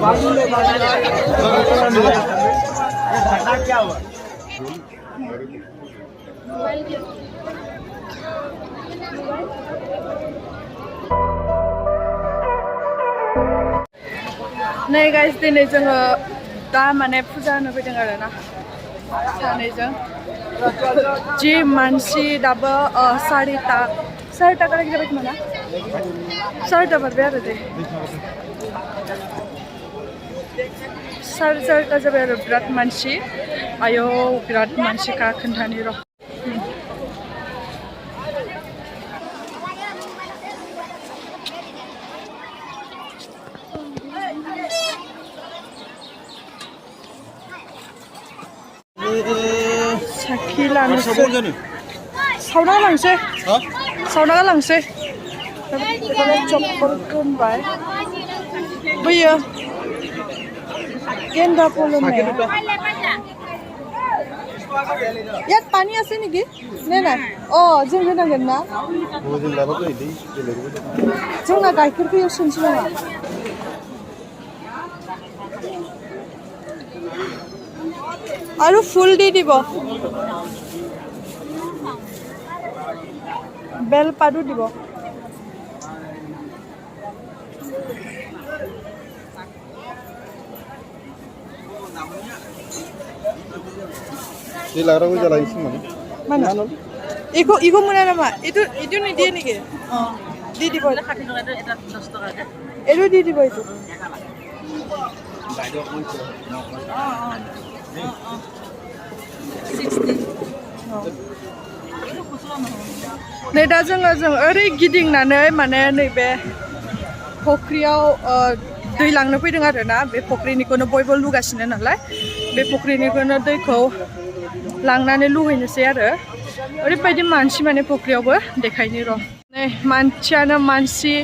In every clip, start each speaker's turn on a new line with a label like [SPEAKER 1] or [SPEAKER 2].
[SPEAKER 1] Nay guys, दिनै जोङो दा माने फुजा होनो फैदों आरो ना सानैजों जि मानसि दाबो सारिता कालागि जाबाय खोमा ना सारिता बारबाय आरो दे सारिता जाबाय आरो बिराद मानसि आयौ बिराद मानसिखा खोन्थानि र' साखि लानोसै सावना लांसै सावना लांसै चप्पल गानबाय बैयो गेंदा फुल याद पानी आसे नेকি नै ना अ जों होनांगोन ना जोंना गाइखेर फैयो सोनसै नामा आरो फुल দি দিব बेल पादु দিব
[SPEAKER 2] ये लग रहा है जला इसमें
[SPEAKER 1] mana iko muna nama itu ni dia niki di দিব itu di দিব itu नै दा जों ओरै गिदिंनानै माने नैबे फख्रियाव दै लांनो फैदों आरो ना बे फख्रिनिखौनो बयबो लुगासिनो नालाय बे फख्रिनिखौनो दैखौ लांनानै लुहैनोसै आरो ओरैबायदि मानसि माने फख्रियावबो देखायनि र' नै मानसियानो मानसि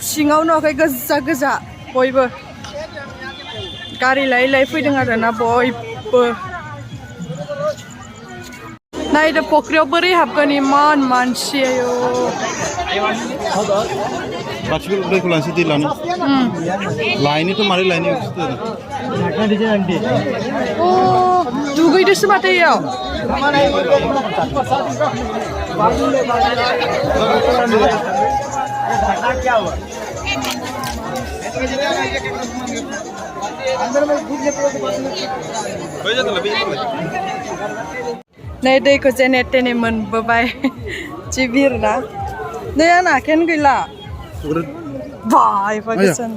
[SPEAKER 1] सिङाव नुवाखै गोजा गोजा बयबो गारि लायै फैदों आरो ना बयबो नायदो फख्रियाव बोरै हाबगोन इमान मानसि आयौ
[SPEAKER 2] बाथिखौ दैखौ लानोसै दै लानो लायनोथ' मारै लायनो
[SPEAKER 1] अ दुगैदोसो माथो इयाव नै दैखौ जेने तेने मोनबोबाय जि बिरना नै आंना आखायानो गैला बाय गोसान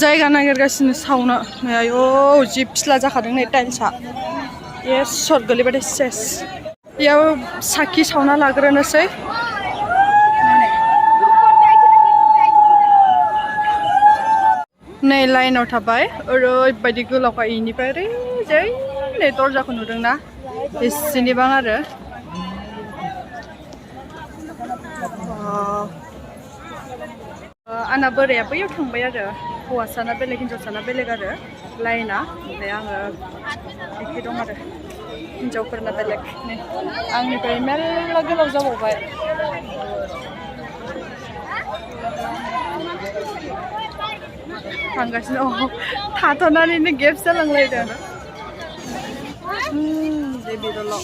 [SPEAKER 1] जायगा नागिरगासिनो सावनो नै आयौ जि फिस्ला जाखादों नै टाइल्सआ ए सर्ट गोलैबाथाय सेस बेयाव साखि सावना लाग्रोनोसै नै लाइनाव थाबाय ओरैबायदि गोलावखा इनिफ्राय ओरैजाय नै दरजाखौ नुदोंना एसेनिबां आरो आंना बोराया बैयाव थांबाय आरो हौवासाना बेलेग हिन्जावसाना बेलेग आरो लाइना ओमफ्राय आङो एखे दं आरो हिन्जावफोरना बेलेग आंनिफ्राय मेरला गोलाव जाबावबाय थांगासिनो थाथ'नानैनो गेप जालांलायदों दे बिरल'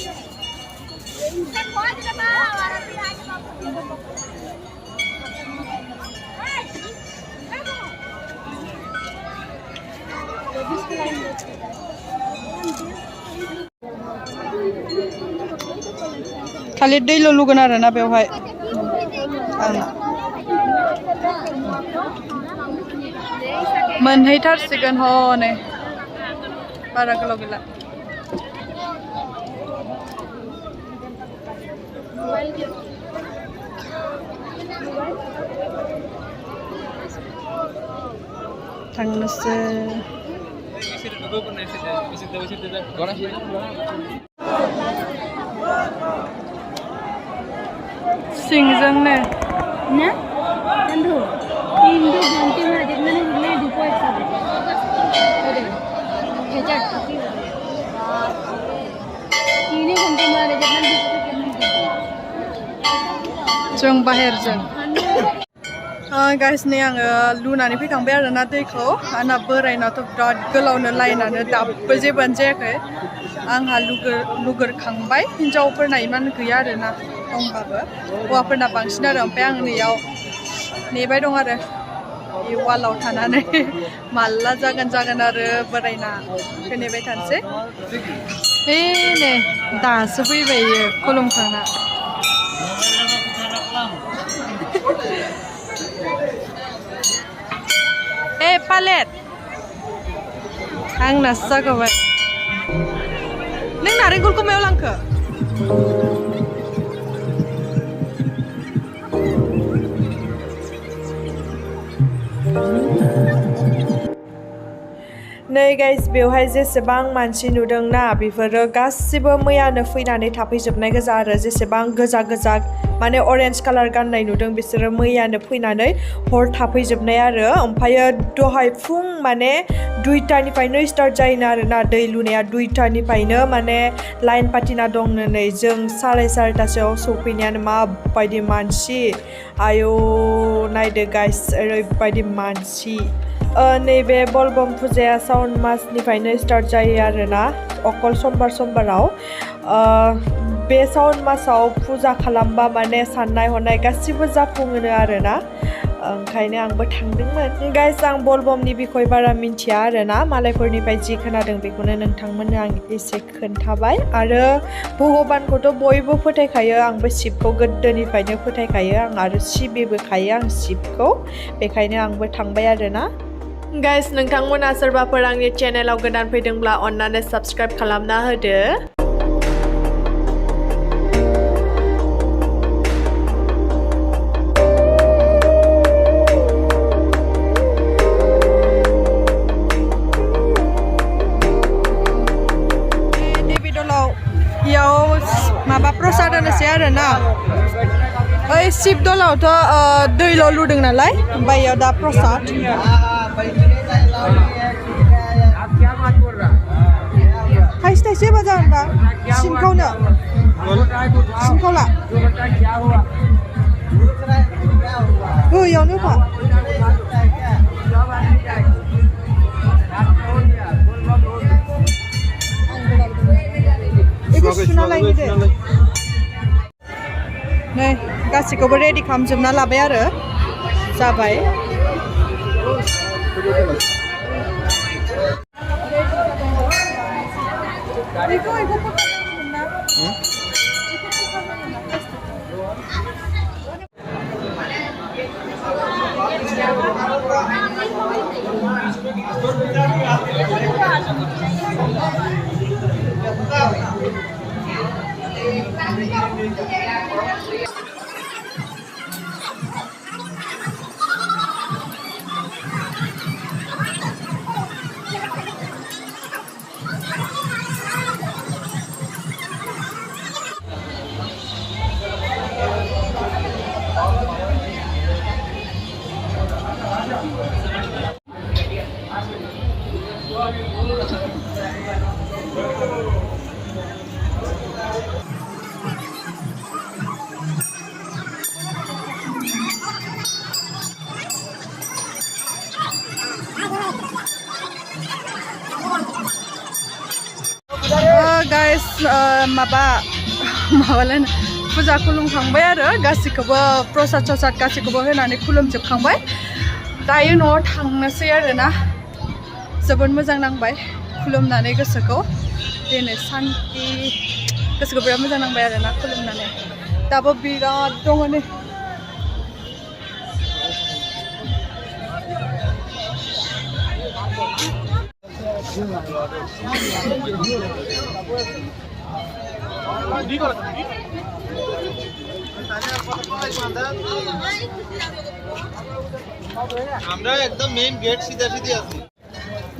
[SPEAKER 1] खालि दैल' लुगोन आरो ना बेवहाय आंना मोनहैथारसिगोन हनै बारा गोलाव गैला थांनोसै सिंजों ने
[SPEAKER 3] ना बंधु इंदु घंटे में जितना नहीं दुपो एक साथ अरे हेजट तीन घंटे में जितना दुपो
[SPEAKER 1] जों बाहेरजों गाइस नै आङो लुनानै फैखांबाय आरोना दैखौ आंना बोरायनाथ' बिराद गोलावनो लाइनानो दाबो जेबोआनो जायाखै आंहा लुगोरखांबाय हिन्जावफोरना इमान गैया आरोना दंबाबो हौवाफोरना बांसिन आरो ओमफ्राय आं नैयाव नेबाय दं आरो बे वालाव थानानै माला जागोन आरो बोरायना नेबाय थानोसै नै दासो फैबाय इयो खुलुमखांना पालेट आंनासो जागौमोन नों नारेंखलखौ मायाव लांखो नै गाइस बेवहाय जेसेबां मानसि नुदोंना बेफोरो गासिबो मैयानो फैनानै थाफैजोबनाय गोजा आरो जेसेबां गोजा माने अरेन्ज कालार गाननाय नुदों बिसोरो मैयानो फैनानै हर थाफैजोबनाय आरो ओमफ्रायो दहाय फुं माने 2टानिफ्रायनो स्टार्ट जायोनो आरोना दै लुनाया 2टानिफ्रायनो माने लाइन पाथिना दंनो नै जों 4:30टासोआव सफैनायानो माबायदि मानसि आयौ नायदो गाइस ओरैबायदि मानसि नैबे बलबम फुजाया सावन मासनिफ्रायनो स्टार्ट जायो आरोना अकल समबाराव बे सावन मासाव फुजा खालामबा माने साननाय हनाय गासिबो जाफुङोनो आरोना ओंखायनो आंबो थांदोंमोन गाइस आं बलबमनि बिखय बारा मिन्थिया आरोना मालायफोरनिफ्राय जि खोनादों बेखौनो नोंथांमोननो आं एसे खोन्थाबाय आरो भगबानखौथ' बयबो फोथायखायो आंबो शिबखौ गोदोनिफ्रायनो फोथायखायो आं आरो सिबिबोखायो आं शिबखौ बेखायनो आंबो थांबाय आरोना गाइस नोंथांमोना सोरबाफोर आंनि चेनेलाव गोदान फैदोंब्ला अन्नानै साबस्क्राइब खालामना होदो इयाव माबा प्रसाद होनोसै आरोना ओइ शिवदलावथ' दैल' लुदों नालाय ओमफ्राय इयाव दा प्रसाद थाइसे होबा जागोन दा सिमखावनो सिमखावला इयावनो होफा नै गासैखौबो रेडि खालामजोबना लाबाय आरो जाबाय गाइस माबालायनो फुजा खुलुमखांबाय आरो गासैखौबो प्रसाद गासैखौबो होनानै खुलुमजोबखांबाय दायो न'आव थांनोसै आरोना जोबोद मोजां नांबाय खुलुमनानै गोसोखौ दिनै सान्ति गोसोखौ बिराद मोजां नांबाय आरोना खुलुमनानै दाबो बिराद दङ नै
[SPEAKER 2] আমরা একদম মেইন গেট সিধা আছি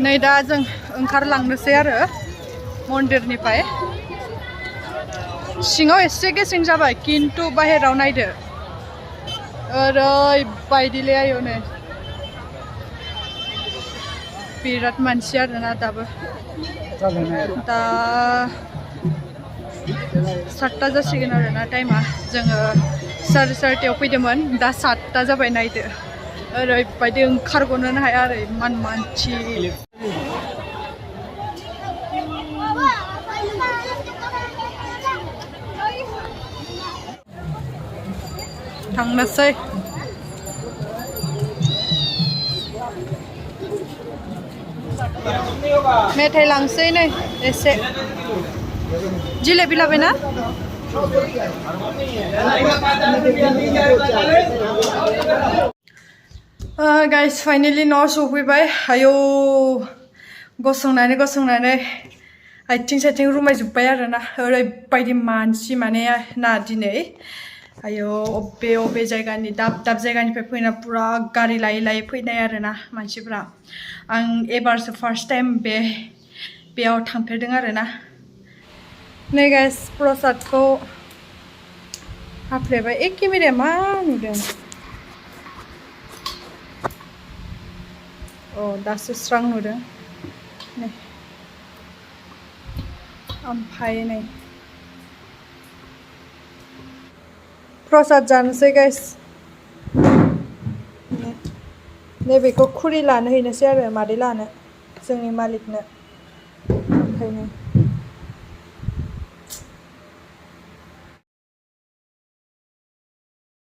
[SPEAKER 1] नै दा जों ओंखारलांनोसै आरो मन्दिरनिफ्राय सिङाव एसे गेसें जाबाय किन्तु बाहेराव नायदो ओरैबायदिले आयौ नै बिराद मानसि आरोना दाबो दा 7टा जासिगोन आरोना टाइमा जोङो 4:30 फैदोंमोन दा 7टा जाबाय नायदो ओरैबायदि ओंखारग'नोनो हाया आरो इमान मानसि थांनोसै मेथाइ लांसै नै एसे जिलेबि लाबायना गाइस फाइनेलि न'आव सफैबाय आयौ गसंनानै आथिं साथिं रुमायजोब्बाय आरोना ओरैबायदि मानसि माने ना दिनै आयौ अबे जायगानि दाब जायगानिफ्राय फैना पुरा गारि लायै फैनाय आरोना मानसिफ्रा आं एबारसो फार्स्ट टाइम बेयाव थांफेरदों आरोना नै गाइस प्रसादखौ हाफ्लेबाय केमेराया मा नुदों दासो स्रां नुदों नै ओमफ्राय नै प्रसाद जानोसै गाइस नैबेखौ खुरि लानो हैनोसै आरो मादै लानो जोंनि मालिकनो ओंखायनो